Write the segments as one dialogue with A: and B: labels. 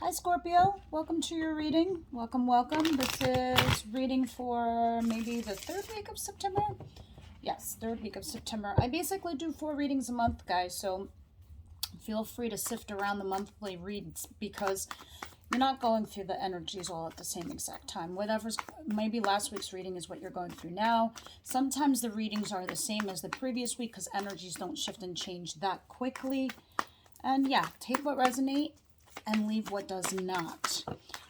A: Hi Scorpio, welcome to your reading. Welcome. This is reading for maybe the third week of September. Yes, third week of September. I basically do 4 readings a month, guys, so feel free to sift around the monthly reads because you're not going through the energies all at the same exact time. Whatever's, maybe last week's reading is what you're going through now. Sometimes the readings are the same as the previous week because energies don't shift and change that quickly. And yeah, take what resonates and leave what does not.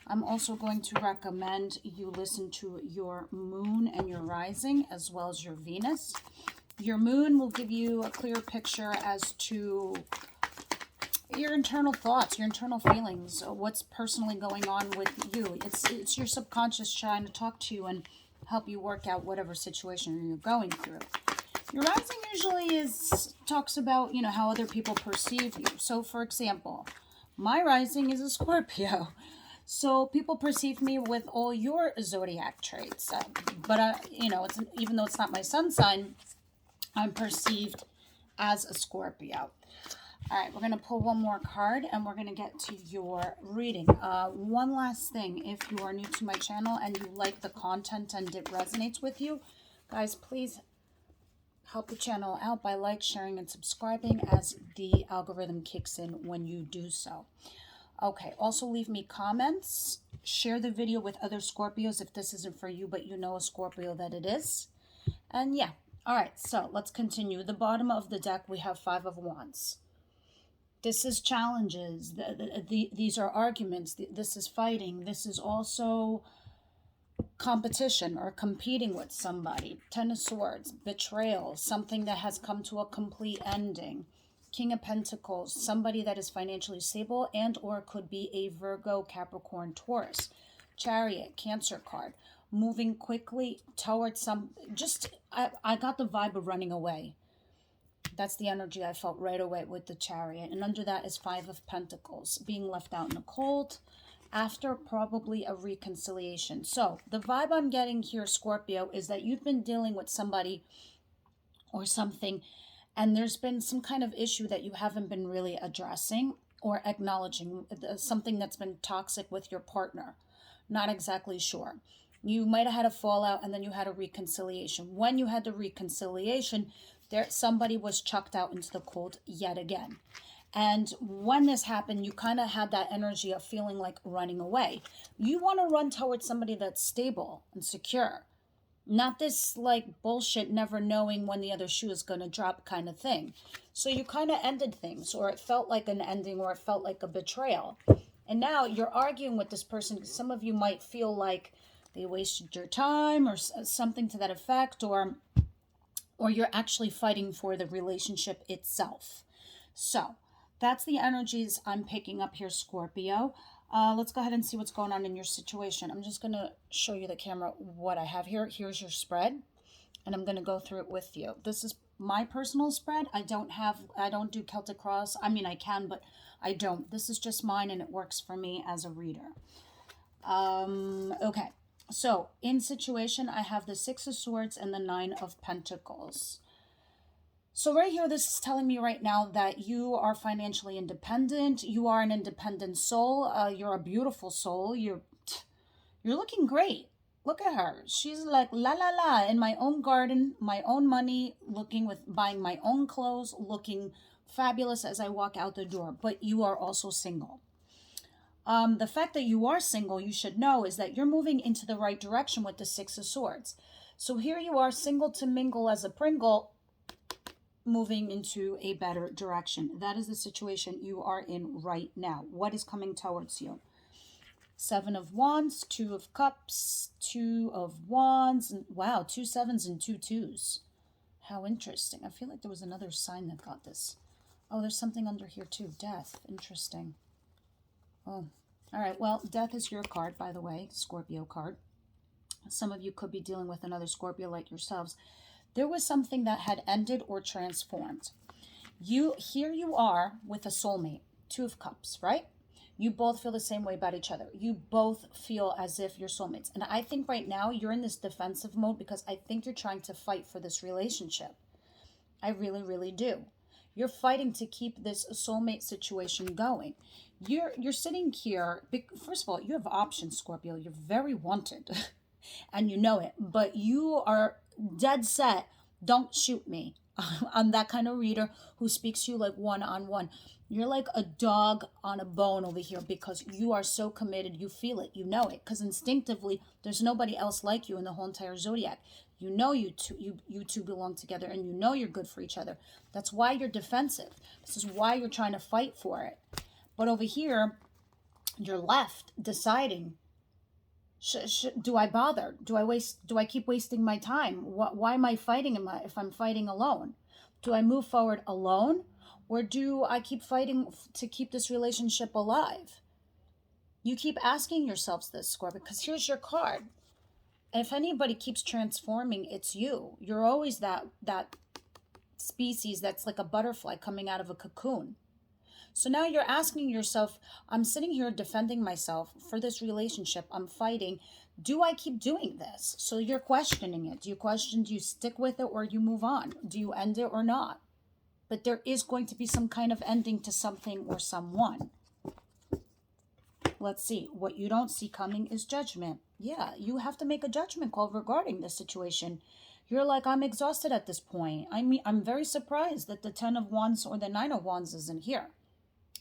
A: I'm also going to recommend you listen to your moon and your rising as well as your Venus. Your moon will give you a clear picture as to your internal thoughts, your internal feelings, what's personally going on with you. It's your subconscious trying to talk to you and help you work out whatever situation you're going through. Your rising usually talks about, how other people perceive you. So for example, my rising is a Scorpio. So people perceive me with all your zodiac traits. But even though it's not my sun sign, I'm perceived as a Scorpio. All right, we're going to pull one more card and we're going to get to your reading. One last thing, if you are new to my channel and you like the content and it resonates with you, guys, please help the channel out by sharing, and subscribing as the algorithm kicks in when you do so. Okay, also leave me comments. Share the video with other Scorpios if this isn't for you, but you know a Scorpio that it is. And yeah, all right, so let's continue. The bottom of the deck, we have 5 of Wands. This is challenges. These are arguments. This is fighting. This is also competition or competing with somebody. 10 of Swords, betrayal, something that has come to a complete ending. King of Pentacles, somebody that is financially stable and or could be a Virgo, Capricorn, Taurus. Chariot, Cancer card, moving quickly towards I got the vibe of running away. That's the energy I felt right away with the Chariot. And under that is 5 of Pentacles, being left out in the cold after probably a reconciliation. So the vibe I'm getting here, Scorpio, is that you've been dealing with somebody or something, and there's been some kind of issue that you haven't been really addressing or acknowledging, something that's been toxic with your partner. Not exactly sure. You might have had a fallout and then you had a reconciliation. When you had the reconciliation, somebody was chucked out into the cold yet again. And when this happened, you kind of had that energy of feeling like running away. You want to run towards somebody that's stable and secure. Not this bullshit, never knowing when the other shoe is going to drop kind of thing. So you kind of ended things, or it felt like an ending, or it felt like a betrayal. And now you're arguing with this person. Some of you might feel like they wasted your time or something to that effect, or you're actually fighting for the relationship itself. So that's the energies I'm picking up here, Scorpio. Let's go ahead and see what's going on in your situation. I'm just going to show you the camera what I have here. Here's your spread, and I'm going to go through it with you. This is my personal spread. I don't do Celtic Cross. I mean, I can, but I don't. This is just mine, and it works for me as a reader. Okay. So in situation, I have the 6 of Swords and the 9 of Pentacles. So right here, this is telling me right now that you are financially independent. You are an independent soul. You're a beautiful soul. You're looking great. Look at her. She's like, la, la, la, in my own garden, my own money, buying my own clothes, looking fabulous as I walk out the door. But you are also single. The fact that you are single, you should know, is that you're moving into the right direction with the 6 of Swords. So here you are, single to mingle as a Pringle, moving into a better direction. That is the situation you are in right now. What is coming towards you? 7 of Wands, 2 of Cups, 2 of Wands, and wow, 2 7s and 2 2s. How interesting. I feel like there was another sign that got this. Oh, there's something under here too. Death. Interesting. Oh, all right. Well, death is your card, by the way, Scorpio card. Some of you could be dealing with another Scorpio like yourselves. There was something that had ended or transformed. Here you are with a soulmate, 2 of Cups, right? You both feel the same way about each other. You both feel as if you're soulmates. And I think right now you're in this defensive mode because I think you're trying to fight for this relationship. I really, really do. You're fighting to keep this soulmate situation going. You're sitting here. First of all, you have options, Scorpio. You're very wanted, and you know it. But you are dead set. Don't shoot me. I'm that kind of reader who speaks to you like one on one. You're like a dog on a bone over here because you are so committed. You feel it. You know it. Because instinctively, there's nobody else like you in the whole entire zodiac. You know you two belong together, and you know you're good for each other. That's why you're defensive. This is why you're trying to fight for it. But over here, you're left deciding, do I bother? Do I keep wasting my time? Why am I fighting if I'm fighting alone? Do I move forward alone? Or do I keep fighting to keep this relationship alive? You keep asking yourselves this, Scorpio, because here's your card. And if anybody keeps transforming, it's you. You're always that species that's like a butterfly coming out of a cocoon. So now you're asking yourself, I'm sitting here defending myself for this relationship. I'm fighting. Do I keep doing this? So you're questioning it. Do you stick with it or you move on? Do you end it or not? But there is going to be some kind of ending to something or someone. Let's see. What you don't see coming is judgment. Yeah, you have to make a judgment call regarding this situation. You're like, I'm exhausted at this point. I mean, I'm very surprised that the 10 of Wands or the 9 of Wands isn't here.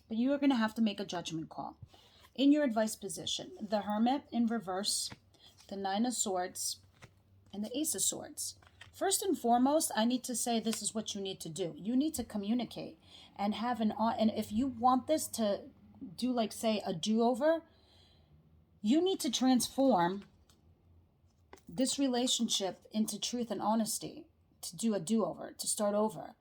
A: But you are going to have to make a judgment call. In your advice position, the Hermit in reverse, the 9 of Swords, and the Ace of Swords. First and foremost, I need to say this is what you need to do. You need to communicate and have and if you want this to do, like, say, a do-over, you need to transform this relationship into truth and honesty, to do a do-over, to start over.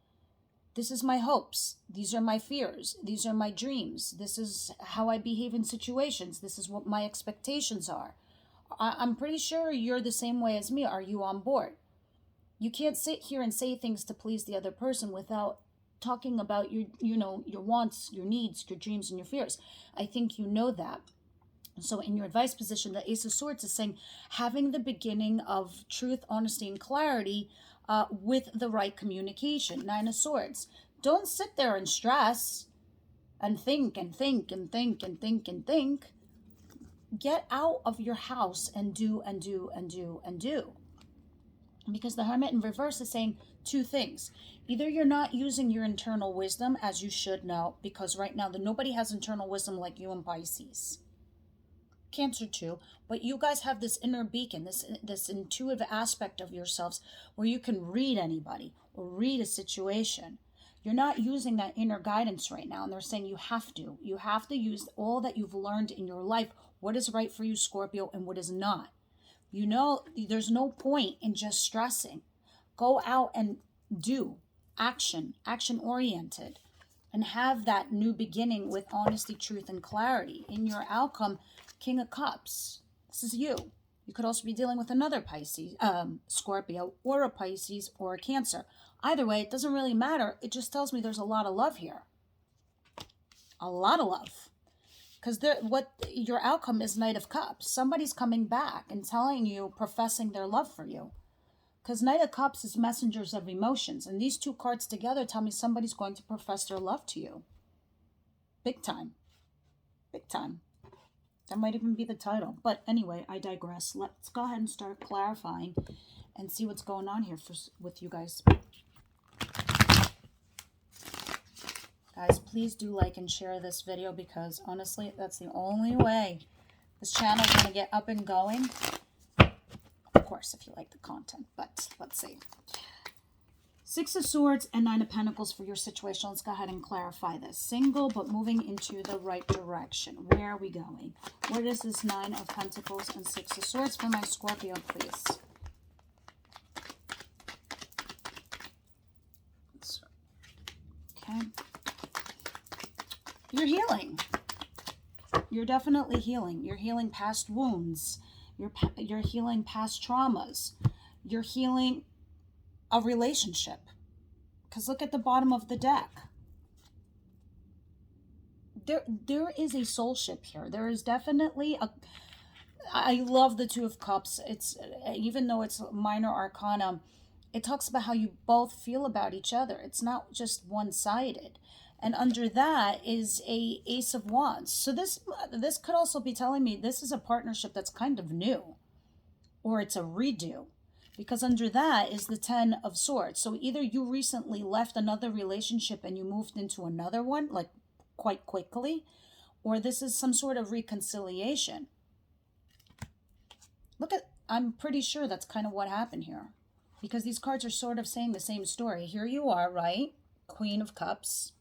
A: This is my hopes. These are my fears. These are my dreams. This is how I behave in situations. This is what my expectations are. I'm pretty sure you're the same way as me. Are you on board? You can't sit here and say things to please the other person without talking about your wants, your needs, your dreams, and your fears. I think you know that. So in your advice position, the Ace of Swords is saying having the beginning of truth, honesty, and clarity with the right communication. 9 of Swords. Don't sit there and stress and think and think and think and think and think. Get out of your house and do and do and do and do. Because the Hermit in reverse is saying two things. Either you're not using your internal wisdom as you should know, because right now nobody has internal wisdom like you in Pisces. Cancer too, but you guys have this inner beacon, this intuitive aspect of yourselves where you can read anybody or read a situation. You're not using that inner guidance right now, and they're saying you have to use all that you've learned in your life, what is right for you, Scorpio, and what is not. You know, there's no point in just stressing. Go out and do action oriented, and have that new beginning with honesty, truth, and clarity. In your outcome, King of Cups. This is you. You could also be dealing with another Pisces, Scorpio, or a Pisces, or a Cancer. Either way, it doesn't really matter. It just tells me there's a lot of love here. A lot of love. Because what your outcome is Knight of Cups. Somebody's coming back and telling you, professing their love for you. Because Knight of Cups is messengers of emotions. And these two cards together tell me somebody's going to profess their love to you. Big time. Big time. That might even be the title. But anyway, I digress. Let's go ahead and start clarifying and see what's going on here with you guys. Guys, please do like and share this video, because honestly, that's the only way this channel is going to get up and going. Of course, if you like the content, but let's see. 6 of Swords and 9 of Pentacles for your situation. Let's go ahead and clarify this. Single, but moving into the right direction. Where are we going? What is this 9 of Pentacles and 6 of Swords for my Scorpio, please? Okay. You're healing. You're definitely healing. You're healing past wounds. You're healing past traumas. You're healing a relationship. Because look at the bottom of the deck. There is a soulship here. There is definitely a... I love the Two of Cups. It's, even though it's minor arcana, it talks about how you both feel about each other. It's not just one-sided. And under that is a Ace of Wands. So this could also be telling me this is a partnership that's kind of new, or it's a redo, because under that is the Ten of Swords. So either you recently left another relationship and you moved into another one, like quite quickly, or this is some sort of reconciliation. Look at, I'm pretty sure that's kind of what happened here, because these cards are sort of saying the same story. Here you are, right? Queen of Cups,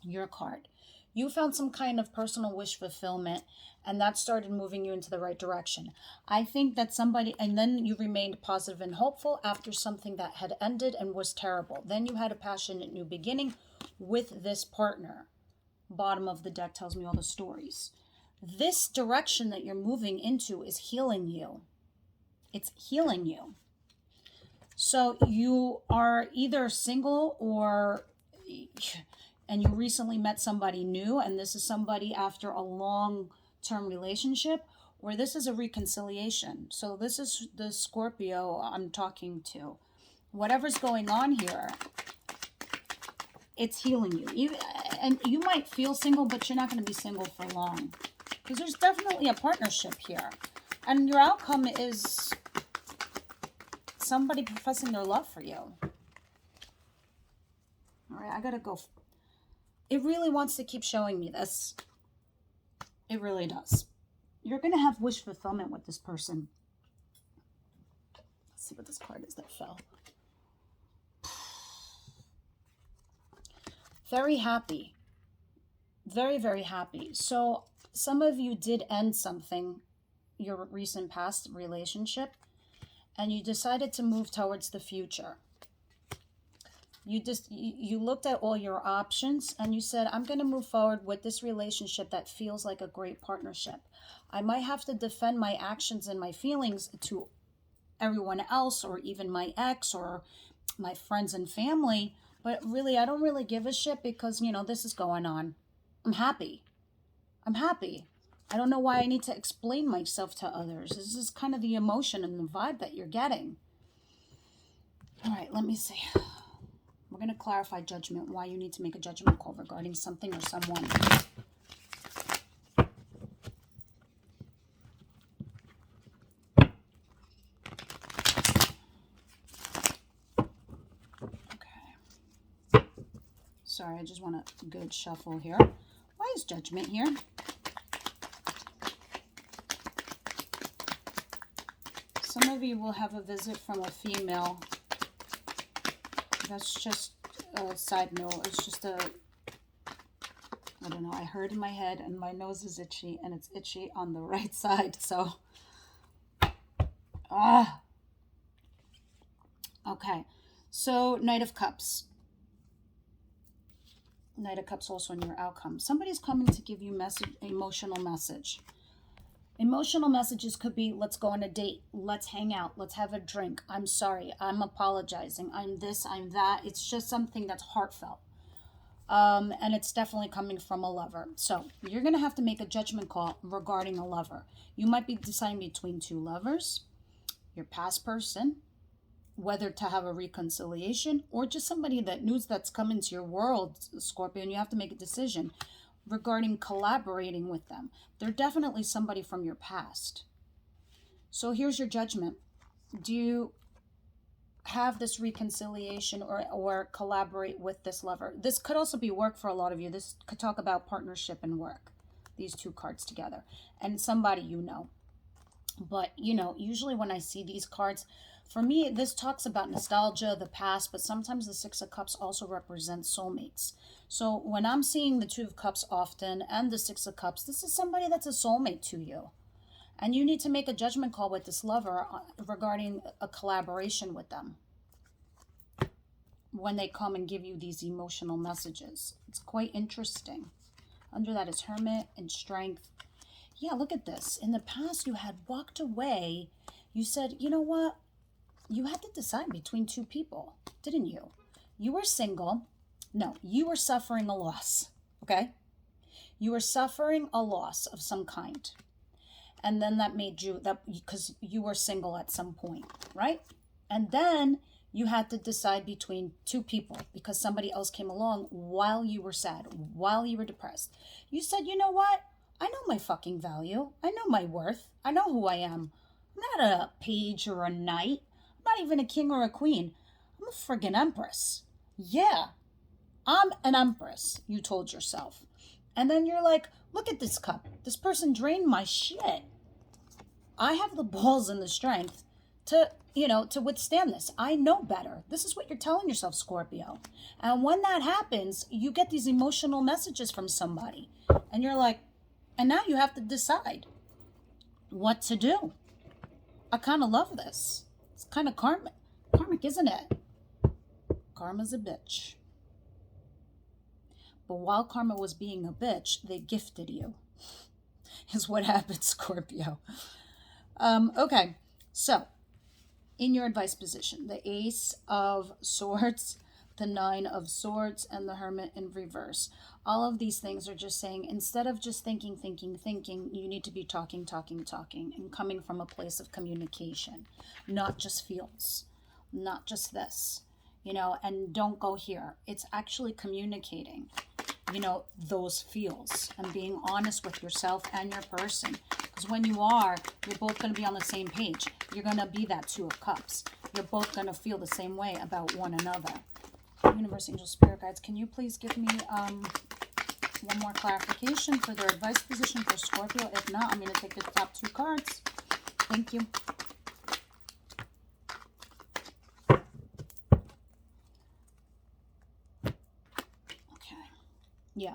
A: your card. You found some kind of personal wish fulfillment, and that started moving you into the right direction. I think that somebody, and then you remained positive and hopeful after something that had ended and was terrible. Then you had a passionate new beginning with this partner. Bottom of the deck tells me all the stories. This direction that you're moving into is healing you. It's healing you. So you are either single and you recently met somebody new, and this is somebody after a long-term relationship, or this is a reconciliation. So this is the Scorpio I'm talking to. Whatever's going on here, it's healing you. And you might feel single, but you're not going to be single for long, because there's definitely a partnership here. And your outcome is somebody professing their love for you. All right, I got to go. It really wants to keep showing me this. It really does. You're going to have wish fulfillment with this person. Let's see what this card is that fell. Very happy. Very, very happy. So some of you did end something, your recent past relationship, and you decided to move towards the future. You looked at all your options and you said, I'm going to move forward with this relationship that feels like a great partnership. I might have to defend my actions and my feelings to everyone else, or even my ex or my friends and family, but really, I don't really give a shit, because, you know, this is going on. I'm happy. I'm happy. I don't know why I need to explain myself to others. This is kind of the emotion and the vibe that you're getting. All right, let me see. We're going to clarify judgment, why you need to make a judgment call regarding something or someone. Okay. Sorry, I just want a good shuffle here. Why is judgment here? Some of you will have a visit from a female. That's just a side note. It's just I don't know. I heard in my head and my nose is itchy, and it's itchy on the right side. So, okay. So, Knight of Cups. Knight of Cups also in your outcome. Somebody's coming to give you emotional message. Emotional messages could be, let's go on a date, let's hang out, let's have a drink, I'm sorry, I'm apologizing, I'm this, I'm that. It's just something that's heartfelt. And it's definitely coming from a lover. So you're going to have to make a judgment call regarding a lover. You might be deciding between two lovers, your past person, whether to have a reconciliation, or just somebody that news that's come into your world, Scorpio, and you have to make a decision regarding collaborating with them. They're definitely somebody from your past. So here's your judgment. Do you have this reconciliation or collaborate with this lover? This could also be work for a lot of you. This could talk about partnership and work. These two cards together. And somebody you know. But, you know, usually when I see these cards, for me, this talks about nostalgia, the past, but sometimes the Six of Cups also represents soulmates. So when I'm seeing the Two of Cups often and the Six of Cups, this is somebody that's a soulmate to you. And you need to make a judgment call with this lover regarding a collaboration with them when they come and give you these emotional messages. It's quite interesting. Under that is Hermit and Strength. Yeah, look at this. In the past, you had walked away. You said, you know what? You had to decide between two people, didn't you? You were single. No, you were suffering a loss, okay? You were suffering a loss of some kind. And then that made you, that because you were single at some point, right? And then you had to decide between two people because somebody else came along while you were sad, while you were depressed. You said, you know what? I know my fucking value. I know my worth. I know who I am. I'm not a page or a knight. I'm not even a king or a queen. I'm a friggin' empress. Yeah, I'm an empress, you told yourself. And then you're like, look at this cup. This person drained my shit. I have the balls and the strength to, to withstand this. I know better. This is what you're telling yourself, Scorpio. And when that happens, you get these emotional messages from somebody. And you're like, and now you have to decide what to do. I kind of love this. It's kind of karmic, isn't it? Karma's a bitch. But while karma was being a bitch, they gifted you. Is what happened, Scorpio. Okay, so in your advice position, the Ace of Swords, the Nine of Swords, and the Hermit in reverse. All of these things are just saying, instead of just thinking, you need to be talking, and coming from a place of communication, not just feels, not just this, and don't go here. It's actually communicating, those feels and being honest with yourself and your person. Because when you're both going to be on the same page. You're going to be that Two of Cups. You're both going to feel the same way about one another. Universe, Angel, Spirit Guides, can you please give me one more clarification for their advice position for Scorpio? If not, I'm going to take the top two cards. Thank you. Okay. Yeah.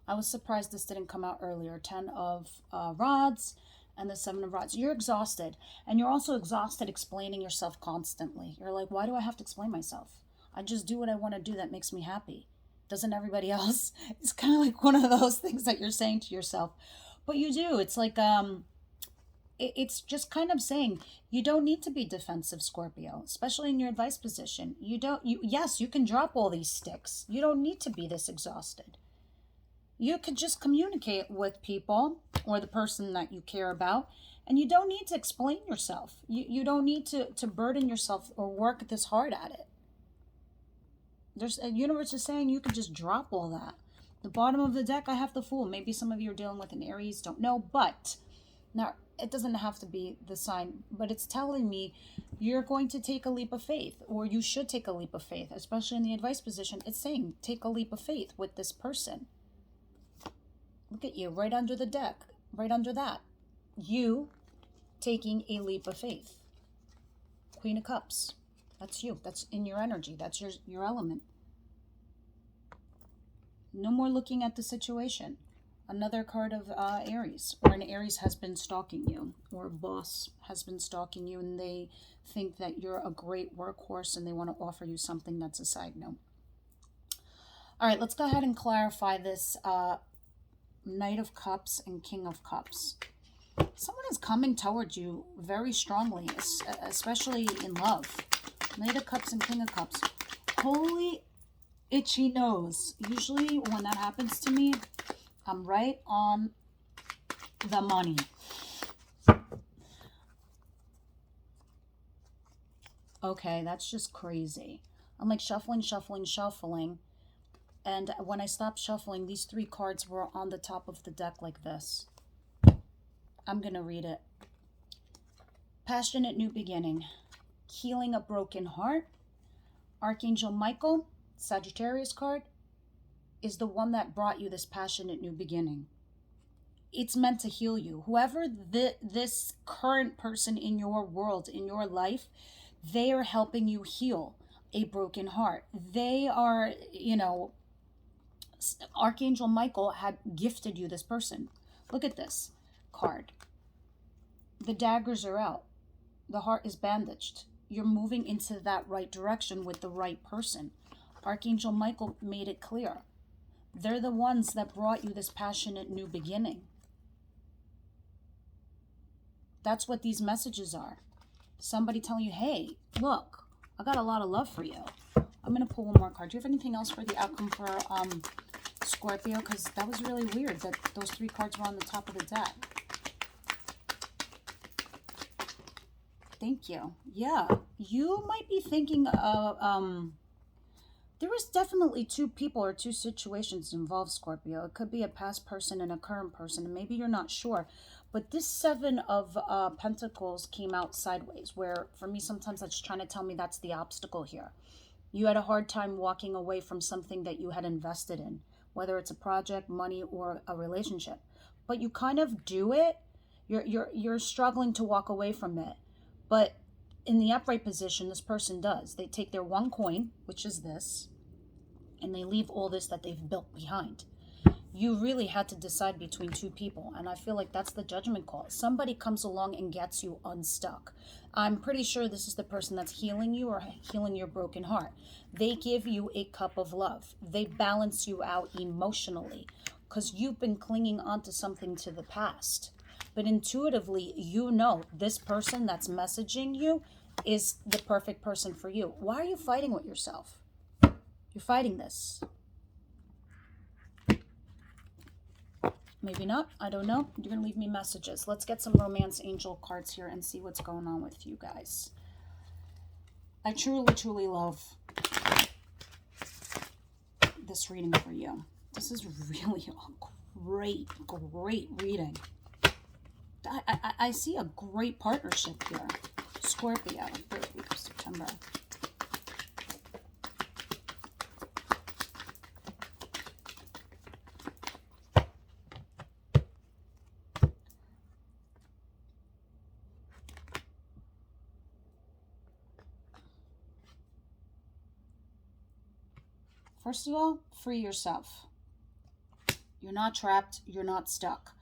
A: I was surprised this didn't come out earlier. 10 of Rods and the 7 of Rods. You're exhausted. And you're also exhausted explaining yourself constantly. You're like, why do I have to explain myself? I just do what I want to do that makes me happy. Doesn't everybody else? It's kind of like one of those things that you're saying to yourself. But you do. It's like, it's just kind of saying you don't need to be defensive, Scorpio, especially in your advice position. Yes, you can drop all these sticks. You don't need to be this exhausted. You could just communicate with people or the person that you care about, and you don't need to explain yourself. You don't need to burden yourself or work this hard at it. There's a universe is saying you could just drop all that. The bottom of the deck, I have the Fool. Maybe some of you are dealing with an Aries, don't know, but now it doesn't have to be the sign, but it's telling me you're going to take a leap of faith, or you should take a leap of faith, especially in the advice position. It's saying take a leap of faith with this person. Look at you, right under the deck, right under that. You taking a leap of faith. Queen of Cups. That's you. That's in your energy. That's your element. No more looking at the situation. Another card of Aries, or an Aries has been stalking you, or a boss has been stalking you, and they think that you're a great workhorse and they want to offer you something that's a side note. All right, let's go ahead and clarify this Knight of Cups and King of Cups. Someone is coming towards you very strongly, especially in love. Knight of Cups and King of Cups. Holy itchy nose. Usually when that happens to me, I'm right on the money. Okay, that's just crazy. I'm like shuffling. And when I stopped shuffling, these 3 cards were on the top of the deck like this. I'm going to read it. Passionate new beginning. Healing a broken heart. Archangel Michael, Sagittarius card, is the one that brought you this passionate new beginning. It's meant to heal you. Whoever this current person in your world, in your life, they are helping you heal a broken heart. They are, Archangel Michael had gifted you this person. Look at this card. The daggers are out. The heart is bandaged. You're moving into that right direction with the right person. Archangel Michael made it clear. They're the ones that brought you this passionate new beginning. That's what these messages are. Somebody telling you, hey, look, I got a lot of love for you. I'm going to pull one more card. Do you have anything else for the outcome for Scorpio? Because that was really weird that those 3 cards were on the top of the deck. Thank you. Yeah, you might be thinking of, there is definitely two people or two situations involved, Scorpio. It could be a past person and a current person, and maybe you're not sure. But this Seven of Pentacles came out sideways, where for me, sometimes that's trying to tell me that's the obstacle here. You had a hard time walking away from something that you had invested in, whether it's a project, money, or a relationship. But you kind of do it. You're struggling to walk away from it. But in the upright position, this person does. They take their one coin, which is this, and they leave all this that they've built behind. You really had to decide between two people, and I feel like that's the judgment call. Somebody comes along and gets you unstuck. I'm pretty sure this is the person that's healing you or healing your broken heart. They give you a cup of love. They balance you out emotionally because you've been clinging onto something to the past. But intuitively, you know this person that's messaging you is the perfect person for you. Why are you fighting with yourself? You're fighting this. Maybe not. I don't know. You're going to leave me messages. Let's get some romance angel cards here and see what's going on with you guys. I truly, truly love this reading for you. This is really a great, great reading. I see a great partnership here. Scorpio, 3rd week of September. First of all, free yourself. You're not trapped. You're not stuck.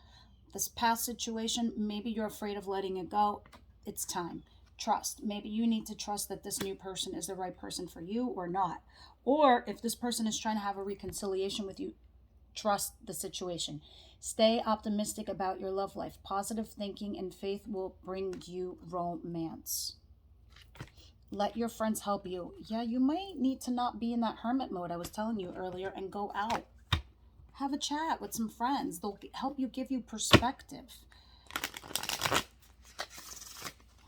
A: This past situation, maybe you're afraid of letting it go. It's time. Trust. Maybe you need to trust that this new person is the right person for you or not. Or if this person is trying to have a reconciliation with you, trust the situation. Stay optimistic about your love life. Positive thinking and faith will bring you romance. Let your friends help you. Yeah, you might need to not be in that hermit mode I was telling you earlier and go out. Have a chat with some friends. They'll help you, give you perspective.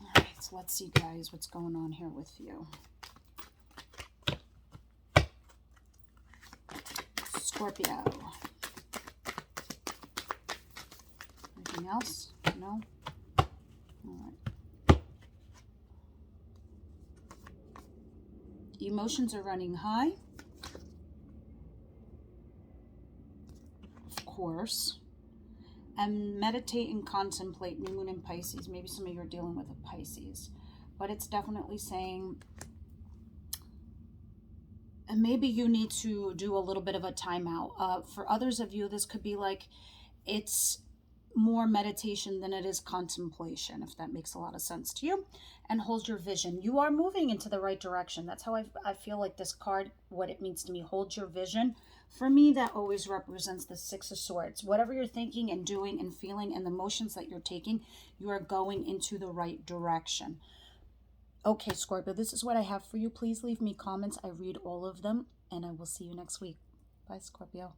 A: All right, so let's see, guys, what's going on here with you. Scorpio. Anything else? No? All right. Emotions are running high. Of course. And meditate and contemplate. New moon in Pisces. Maybe some of you are dealing with a Pisces. But it's definitely saying, and maybe you need to do a little bit of a timeout. For others of you, this could be like, it's more meditation than it is contemplation, if that makes a lot of sense to you. And hold your vision. You are moving into the right direction. That's how I feel like this card, what it means to me. Hold your vision. For me, that always represents the Six of Swords. Whatever you're thinking and doing and feeling and the motions that you're taking, you are going into the right direction. Okay, Scorpio, this is what I have for you. Please leave me comments. I read all of them, and I will see you next week. Bye, Scorpio.